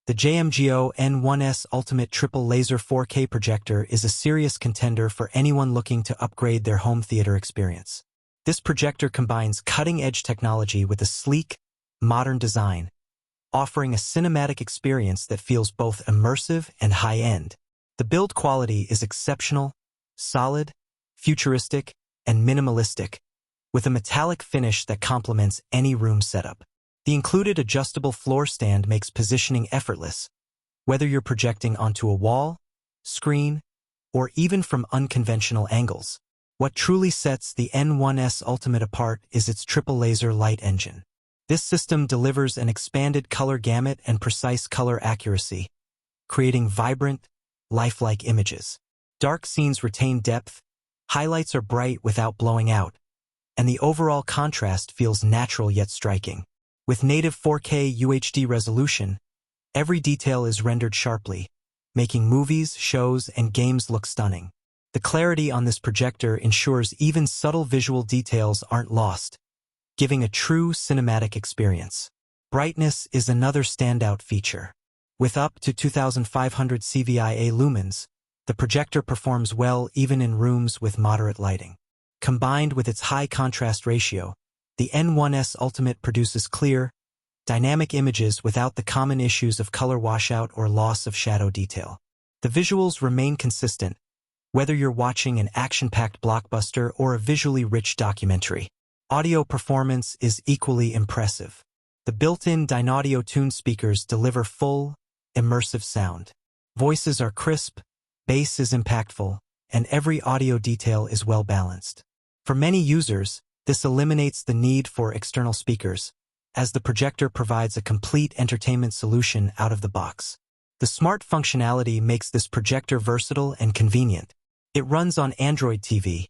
The JMGO N1S Ultimate Triple Laser 4K projector is a serious contender for anyone looking to upgrade their home theater experience. This projector combines cutting-edge technology with a sleek, modern design, offering a cinematic experience that feels both immersive and high-end. The build quality is exceptional, solid, futuristic, and minimalistic, with a metallic finish that complements any room setup. The included adjustable floor stand makes positioning effortless, whether you're projecting onto a wall, screen, or even from unconventional angles. What truly sets the N1S Ultimate apart is its triple laser light engine. This system delivers an expanded color gamut and precise color accuracy, creating vibrant, lifelike images. Dark scenes retain depth, highlights are bright without blowing out, and the overall contrast feels natural yet striking. With native 4K UHD resolution, every detail is rendered sharply, making movies, shows, and games look stunning. The clarity on this projector ensures even subtle visual details aren't lost, giving a true cinematic experience. Brightness is another standout feature. With up to 2,500 CVIA lumens, the projector performs well even in rooms with moderate lighting. Combined with its high contrast ratio, the N1S Ultimate produces clear, dynamic images without the common issues of color washout or loss of shadow detail. The visuals remain consistent, whether you're watching an action-packed blockbuster or a visually rich documentary. Audio performance is equally impressive. The built-in Dynaudio-tuned speakers deliver full, immersive sound. Voices are crisp, bass is impactful, and every audio detail is well-balanced. For many users, this eliminates the need for external speakers, as the projector provides a complete entertainment solution out of the box. The smart functionality makes this projector versatile and convenient. It runs on Android TV,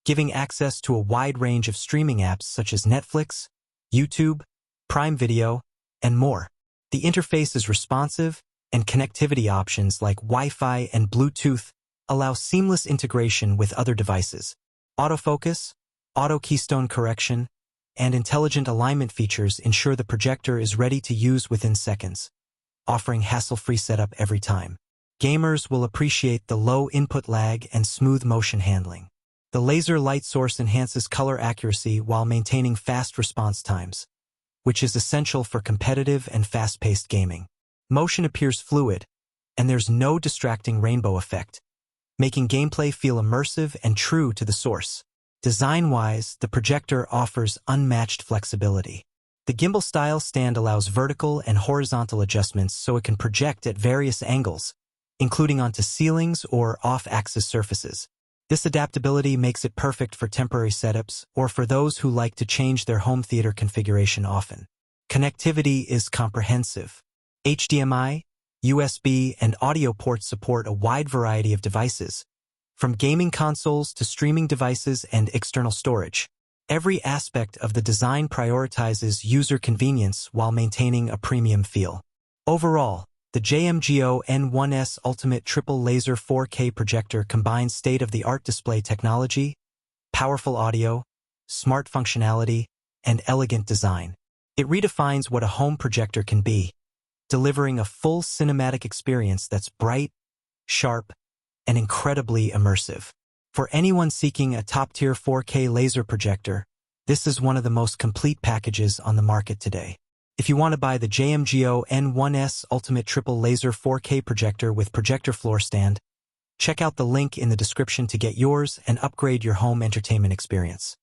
giving access to a wide range of streaming apps such as Netflix, YouTube, Prime Video, and more. The interface is responsive, and connectivity options like Wi-Fi and Bluetooth allow seamless integration with other devices. Autofocus, auto keystone correction, and intelligent alignment features ensure the projector is ready to use within seconds, offering hassle-free setup every time. Gamers will appreciate the low input lag and smooth motion handling. The laser light source enhances color accuracy while maintaining fast response times, which is essential for competitive and fast-paced gaming. Motion appears fluid, and there's no distracting rainbow effect, making gameplay feel immersive and true to the source. Design-wise, the projector offers unmatched flexibility. The gimbal-style stand allows vertical and horizontal adjustments so it can project at various angles, including onto ceilings or off-axis surfaces. This adaptability makes it perfect for temporary setups or for those who like to change their home theater configuration often. Connectivity is comprehensive. HDMI, USB, and audio ports support a wide variety of devices, from gaming consoles to streaming devices and external storage. Every aspect of the design prioritizes user convenience while maintaining a premium feel. Overall, the JMGO N1S Ultimate Triple Laser 4K projector combines state-of-the-art display technology, powerful audio, smart functionality, and elegant design. It redefines what a home projector can be, delivering a full cinematic experience that's bright, sharp, and incredibly immersive. For anyone seeking a top-tier 4K laser projector, this is one of the most complete packages on the market today. If you want to buy the JMGO N1S Ultimate Triple Laser 4K projector with projector floor stand, check out the link in the description to get yours and upgrade your home entertainment experience.